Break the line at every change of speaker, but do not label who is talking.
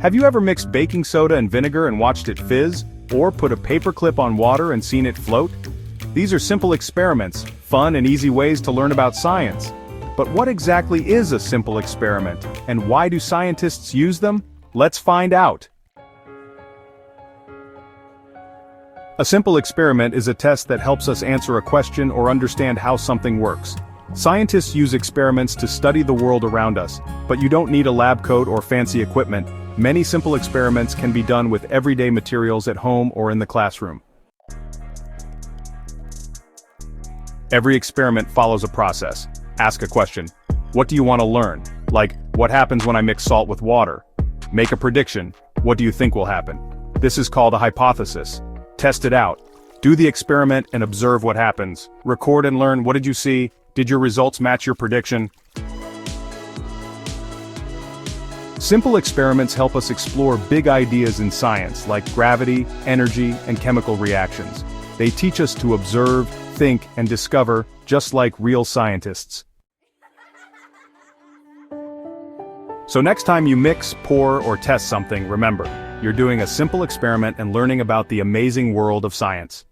Have you ever mixed baking soda and vinegar and watched it fizz? Or put a paperclip on water and seen it float? These are simple experiments, fun and easy ways to learn about science. But what exactly is a simple experiment, and why do scientists use them? Let's find out. A simple experiment is a test that helps us answer a question or understand how something works. Scientists use experiments to study the world around us, but you don't need a lab coat or fancy equipment. Many simple experiments can be done with everyday materials at home or in the classroom. Every experiment follows a process. Ask a question. What do you want to learn? Like, what happens when I mix salt with water? Make a prediction. What do you think will happen? This is called a hypothesis. Test it out. Do the experiment and observe what happens. Record and learn. What did you see? Did your results match your prediction? Simple experiments help us explore big ideas in science like gravity, energy, and chemical reactions. They teach us to observe, think, and discover, just like real scientists. So next time you mix, pour, or test something, remember, you're doing a simple experiment and learning about the amazing world of science.